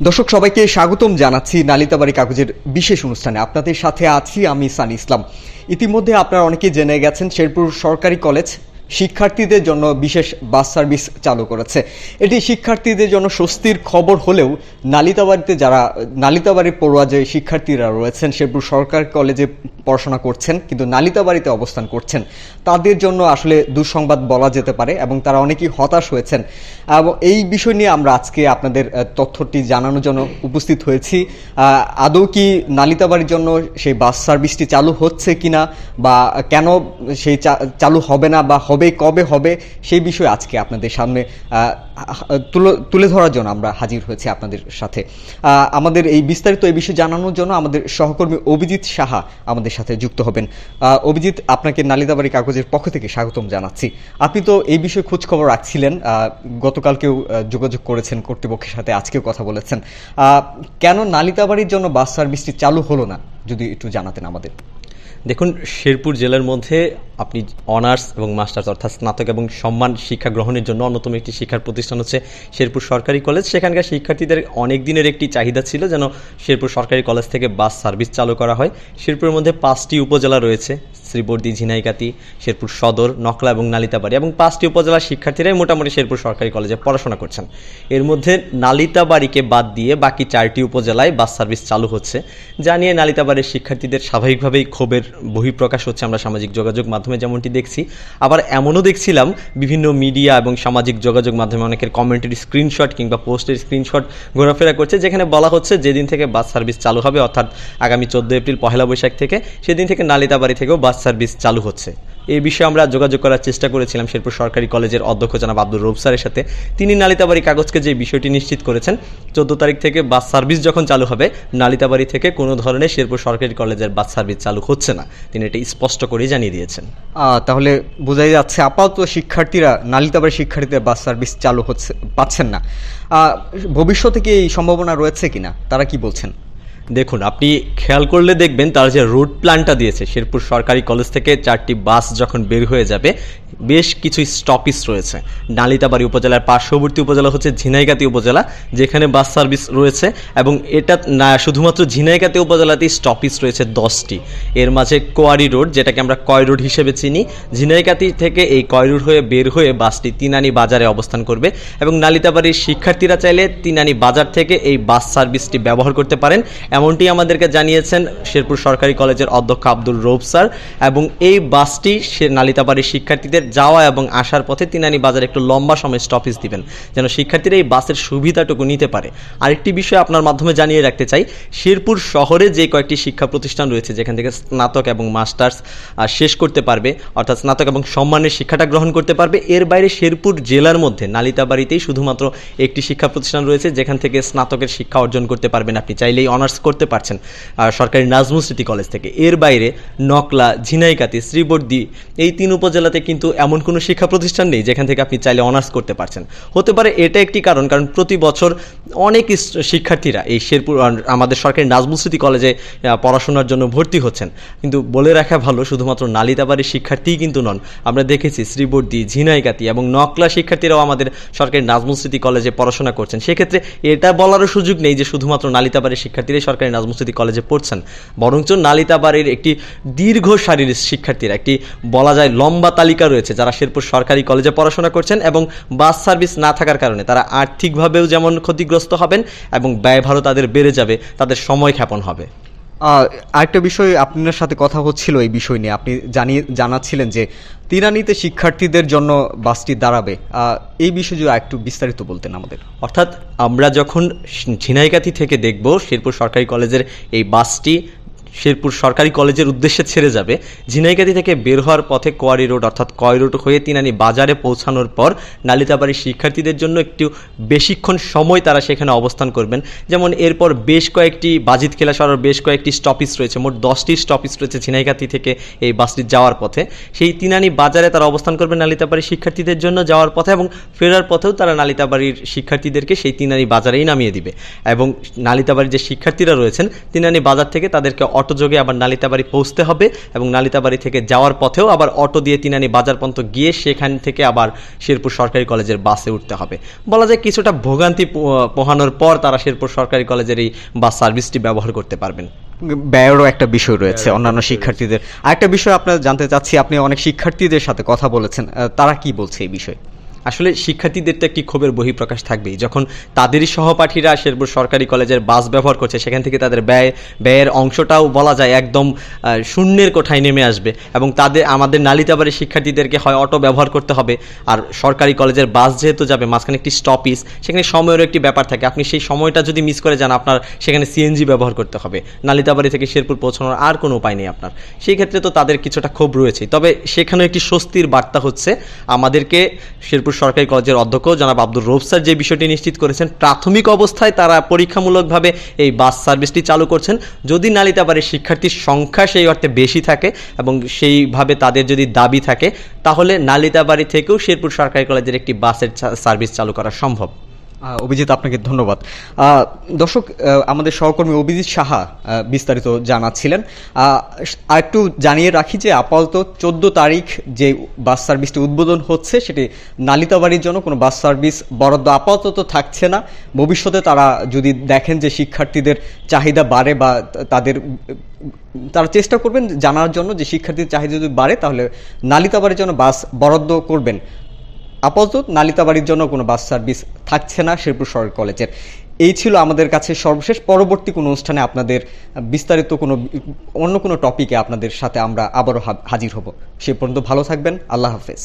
দর্শক সবাইকে স্বাগতম জানাচ্ছি নালিতাবাড়ী কাগজের বিশেষ অনুষ্ঠানে। আপনাদের সাথে আছি আমি সানি ইসলাম। ইতিমধ্যে আপনারা অনেকেই জেনে গেছেন শেরপুর সরকারি কলেজ শিক্ষার্থীদের জন্য বিশেষ বাস সার্ভিস চালু করেছে। এটি শিক্ষার্থীদের জন্য স্বস্তির খবর হলেও নালিতাবাড়ির পড়ুয়া যে শিক্ষার্থীরা রয়েছেন শেরপুর সরকারি কলেজে পড়াশোনা করছেন কিন্তু নালিতাবাড়িতে অবস্থান করছেন, তাদের জন্য আসলে দুঃসংবাদ বলা যেতে পারে এবং তারা অনেকেই হতাশ হয়েছেন। এবং এই বিষয় নিয়ে আমরা আজকে আপনাদের তথ্যটি জানানোর জন্য উপস্থিত হয়েছি। আদৌ কি নালিতাবাড়ির জন্য সেই বাস সার্ভিসটি চালু হচ্ছে কিনা বা কেন সেই চালু হবে না বা হবে কবে হবে, সেই বিষয়ে আজকে আপনাদের সামনে তুলে ধরার জন্য আমরা হাজির হয়েছি আপনাদের সাথে। আমাদের এই বিস্তারিত এই বিষয়ে জানানোর জন্য আমাদের সহকর্মী অভিজিৎ সাহা আমাদের সাথে যুক্ত হবেন। অভিজিৎ, আপনাকে নালিতাবাড়ী কাগজের পক্ষ থেকে স্বাগতম জানাচ্ছি। আপনি তো এই বিষয়ে খোঁজ খবর রাখছিলেন, গতকালকেও যোগাযোগ করেছেন কর্তৃপক্ষের সাথে, আজকেও কথা বলেছেন। কেন নালিতাবাড়ির জন্য বাস সার্ভিসটি চালু হলো না, যদি একটু জানাতেন আমাদের। দেখুন, শেরপুর জেলার মধ্যে আপনি অনার্স এবং মাস্টার্স অর্থাৎ স্নাতক এবং সম্মান শিক্ষা গ্রহণের জন্য অন্যতম একটি শিক্ষার প্রতিষ্ঠান হচ্ছে শেরপুর সরকারি কলেজ। সেখানকার শিক্ষার্থীদের অনেক দিনের একটি চাহিদা ছিল যেন শেরপুর সরকারি কলেজ থেকে বাস সার্ভিস চালু করা হয়। শেরপুরের মধ্যে 5টি উপজেলা রয়েছে, শ্রীবর্দী, ঝিনাইগাতি, শেরপুর সদর, নকলা এবং নালিতাবাড়ি, এবং 5টি উপজেলার শিক্ষার্থীরাই মোটামুটি শেরপুর সরকারি কলেজে পড়াশোনা করছেন। এর মধ্যে নালিতাবাড়িকে বাদ দিয়ে বাকি 4টি উপজেলায় বাস সার্ভিস চালু হচ্ছে, যা নিয়ে নালিতাবাড়ির শিক্ষার্থীদের স্বাভাবিকভাবেই ক্ষোভের বহিঃপ্রকাশ হচ্ছে। আমরা সামাজিক যোগাযোগ মাধ্যমে যেমনটি দেখছি, আবার এমনও দেখছিলাম বিভিন্ন মিডিয়া এবং সামাজিক যোগাযোগ মাধ্যমে অনেকের কমেন্টের স্ক্রিনশট কিংবা পোস্টের স্ক্রিনশট ঘোরাফেরা করছে, যেখানে বলা হচ্ছে যেদিন থেকে বাস সার্ভিস চালু হবে অর্থাৎ আগামী 14 এপ্রিল পহেলা বৈশাখ থেকে, সেদিন থেকে নালিতাবাড়ি থেকেও বাস সার্ভিস চালু হচ্ছে। এই বিষয়ে আমরা যোগাযোগ করার চেষ্টা করেছিলাম শেরপুর সরকারি কলেজের অধ্যক্ষ জনাব আব্দুর রৌফ স্যারের সাথে। তিনি নালিতাবাড়ী কাগজকে যে বিষয়টি নিশ্চিত করেছেন, 14 তারিখ থেকে বাস সার্ভিস যখন চালু হবে নালিতাবাড়ি থেকে কোনো ধরনের শেরপুর সরকারি কলেজের বাস সার্ভিস চালু হচ্ছে না। তিনি এটা স্পষ্ট করেই জানিয়ে দিয়েছেন। তাহলে বোঝাই যাচ্ছে আপাতত শিক্ষার্থীরা, নালিতাবাড়ি শিক্ষার্থীদের বাস সার্ভিস চালু পাচ্ছেন না। ভবিষ্যতে কি এই সম্ভাবনা রয়েছে কিনা, তারা কি বলছেন? দেখুন, আপনি খেয়াল করলে দেখবেন তার যে রুট প্ল্যানটা দিয়েছে, শেরপুর সরকারি কলেজ থেকে 4টি বাস যখন বের হয়ে যাবে বেশ কিছু স্টপেজ রয়েছে। নালিতাবাড়ি উপজেলার পার্শ্ববর্তী উপজেলা হচ্ছে ঝিনাইগাতি উপজেলা, যেখানে বাস সার্ভিস রয়েছে, এবং এটা না শুধুমাত্র ঝিনাইগাতি উপজেলাতেই স্টপেজ রয়েছে 10টি। এর মাঝে কোয়ারি রোড, যেটাকে আমরা কয় রোড হিসেবে চিনি, ঝিনাইগাতি থেকে এই কয় রোড হয়ে বের হয়ে বাসটি তিনানি বাজারে অবস্থান করবে, এবং নালিতাবাড়ির শিক্ষার্থীরা চাইলে তিনানি বাজার থেকে এই বাস সার্ভিসটি ব্যবহার করতে পারেন, এমনটি আমাদেরকে জানিয়েছেন শেরপুর সরকারি কলেজের অধ্যক্ষ আব্দুর রৌফ স্যার। এবং এই বাসটি নালিতাবাড়ির শিক্ষার্থীদের যাওয়া এবং আসার পথে তিনানি বাজারে একটু লম্বা সময় স্টপেজ দিবেন, যেন শিক্ষার্থীরা এই বাসের সুবিধাটুকু নিতে পারে। আরেকটি বিষয় আপনার মাধ্যমে জানিয়ে রাখতে চাই, শেরপুর শহরে যে কয়েকটি শিক্ষা প্রতিষ্ঠান রয়েছে যেখান থেকে স্নাতক এবং মাস্টার্স শেষ করতে পারবে, অর্থাৎ স্নাতক এবং সম্মানের শিক্ষাটা গ্রহণ করতে পারবে, এর বাইরে শেরপুর জেলার মধ্যে নালিতাবাড়িতেই শুধুমাত্র একটি শিক্ষা প্রতিষ্ঠান রয়েছে যেখান থেকে স্নাতকের শিক্ষা অর্জন করতে পারবেন। আপনি চাইলেই অনার্স করতে পারছেন সরকারি নাজমুল স্মৃতি কলেজ থেকে। এর বাইরে নকলা, ঝিনাইগাতি, শ্রীবর্দী, এই 3 উপজেলাতে কিন্তু এমন কোনো শিক্ষা প্রতিষ্ঠান নেই যেখান থেকে আপনি চাইলে অনার্স করতে পারছেন। হতে পারে এটা একটি কারণ প্রতি বছর অনেক শিক্ষার্থীরা এই শেরপুর আমাদের সরকারি নাজমুল স্মৃতি কলেজে পড়াশোনার জন্য ভর্তি হচ্ছেন। কিন্তু বলে রাখা ভালো, শুধুমাত্র নালিতাবাড়ির শিক্ষার্থীই কিন্তু নন। আমরা দেখেছি শ্রীবর্দী, ঝিনাইগাতি এবং নকলা শিক্ষার্থীরাও আমাদের সরকারি নাজমুল স্মৃতি কলেজে পড়াশোনা করছেন। সেক্ষেত্রে এটা বলারও সুযোগ নেই যে শুধুমাত্র নালিতাবাড়ির শিক্ষার্থীরাই সরকারি নাজমুল স্মৃতি কলেজে পড়ছেন, বরঞ্চ নালিতাবাড়ির একটি দীর্ঘ সারির শিক্ষার্থীরা, একটি বলা যায় লম্বা তালিকা রয়েছে যারা শেরপুর সরকারি কলেজে পড়াশোনা করছেন, এবং বাস সার্ভিস না থাকার কারণে তারা আর্থিকভাবেও যেমন ক্ষতিগ্রস্ত হবেন এবং ব্যয়ভারও তাদের বেড়ে যাবে, তাদের সময় ক্ষেপণ হবে। আরেকটা বিষয় আপনার সাথে কথা হচ্ছিল এই বিষয় নিয়ে, আপনি জানাচ্ছিলেন যে তিনানিতে শিক্ষার্থীদের জন্য বাসটি দাঁড়াবে, এই বিষয়ে যদি একটু বিস্তারিত বলতেন আমাদের। অর্থাৎ আমরা যখন ঝিনাইগাতি থেকে দেখব শেরপুর সরকারি কলেজের এই বাসটি শেরপুর সরকারি কলেজের উদ্দেশ্যে ছেড়ে যাবে, ঝিনাইগাতি থেকে বের হওয়ার পথে কোয়ারি রোড অর্থাৎ কয় রোড হয়ে তিনানি বাজারে পৌঁছানোর পর নালিতাবাড়ির শিক্ষার্থীদের জন্য একটু বেশিক্ষণ সময় তারা সেখানে অবস্থান করবেন। যেমন এরপর বেশ কয়েকটি বাজিত খেলা সরার বেশ কয়েকটি স্টপেজ রয়েছে, মোট 10টি স্টপেজ রয়েছে ঝিনাইগাতি থেকে এই বাসটি যাওয়ার পথে। সেই তিনানি বাজারে তারা অবস্থান করবেন নালিতাবাড়ির শিক্ষার্থীদের জন্য যাওয়ার পথে, এবং ফেরার পথেও তারা নালিতাবাড়ির শিক্ষার্থীদেরকে সেই তিনানি বাজারেই নামিয়ে দিবে। এবং নালিতাবাড়ির যে শিক্ষার্থীরা রয়েছেন তিনানি বাজার থেকে তাদেরকে অটো যোগে আবার নালিতাবাড়ি পৌঁছতে হবে এবং নালিতাবাড়ি থেকে যাওয়ার পথেও আবার অটো দিয়ে তিনানি বাজার পর্যন্ত গিয়ে সেখান থেকে আবার শেরপুর সরকারি কলেজের বাসে উঠতে হবে। বলা যায় কিছুটা ভোগান্তি পোহানোর পর তারা শেরপুর সরকারি কলেজের এই বাস সার্ভিসটি ব্যবহার করতে পারবেন। ব্যয়েরও একটা বিষয় রয়েছে অন্যান্য শিক্ষার্থীদের। আরেকটা বিষয় আপনার জানতে চাচ্ছি, আপনি অনেক শিক্ষার্থীদের সাথে কথা বলেছেন, তারা কি বলছে এই বিষয়ে? আসলে শিক্ষার্থীদের তো একটি ক্ষোভের বহিঃপ্রকাশ থাকবেই, যখন তাদেরই সহপাঠীরা শেরপুর সরকারি কলেজের বাস ব্যবহার করছে, সেখান থেকে তাদের ব্যয়ের অংশটাও বলা যায় একদম শূন্যের কোঠায় নেমে আসবে এবং আমাদের নালিতাবাড়ির শিক্ষার্থীদেরকে হয় অটো ব্যবহার করতে হবে, আর সরকারি কলেজের বাস যেহেতু যাবে মাঝখানে একটি স্টপিস, সেখানে সময়েরও একটি ব্যাপার থাকে। আপনি সেই সময়টা যদি মিস করে যান, আপনার সেখানে সিএনজি ব্যবহার করতে হবে। নালিতাবাড়ি থেকে শেরপুর পৌঁছানোর আর কোনো উপায় নেই আপনার। সেই ক্ষেত্রে তো তাদের কিছুটা ক্ষোভ রয়েছে, তবে সেখানেও একটি স্বস্তির বার্তা হচ্ছে আমাদেরকে শেরপুর সরকারি কলেজের অধ্যক্ষ জনাব আব্দুর রউফ স্যার যে বিষয়টি নিশ্চিত করেছেন, প্রাথমিক অবস্থায় তারা পরীক্ষামূলকভাবে এই বাস সার্ভিসটি চালু করছেন। যদি নালিতাবাড়ির শিক্ষার্থীর সংখ্যা সেই অর্থে বেশি থাকে এবং সেইভাবে তাদের যদি দাবি থাকে, তাহলে নালিতাবাড়ি থেকেও শেরপুর সরকারি কলেজের একটি বাসের সার্ভিস চালু করা সম্ভব। অভিজিৎ, আপনাকে ধন্যবাদ। দর্শক, আমাদের সহকর্মী অভিজিৎ সাহা বিস্তারিত জানাচ্ছিলেন। আর একটু জানিয়ে রাখি যে আপাতত 14 তারিখ যে বাস সার্ভিসটি উদ্বোধন হচ্ছে, সেটি নালিতাবাড়ির জন্য কোনো বাস সার্ভিস বরাদ্দ আপাতত থাকছে না। ভবিষ্যতে তারা যদি দেখেন যে শিক্ষার্থীদের চাহিদা বাড়ে বা তারা চেষ্টা করবেন জানার জন্য যে শিক্ষার্থীর চাহিদা যদি বাড়ে, তাহলে নালিতাবাড়ির জন্য বাস বরাদ্দ করবেন। আপাতত নালিতাবাড়ির জন্য কোনো বাস সার্ভিস থাকছে না শেরপুর সরকারি কলেজের। এই ছিল আমাদের কাছে সর্বশেষ। পরবর্তী কোনো অনুষ্ঠানে আপনাদের বিস্তারিত অন্য কোনো টপিকে আপনাদের সাথে আমরা আবারও হাজির হব। সে পর্যন্ত ভালো থাকবেন। আল্লাহ হাফেজ।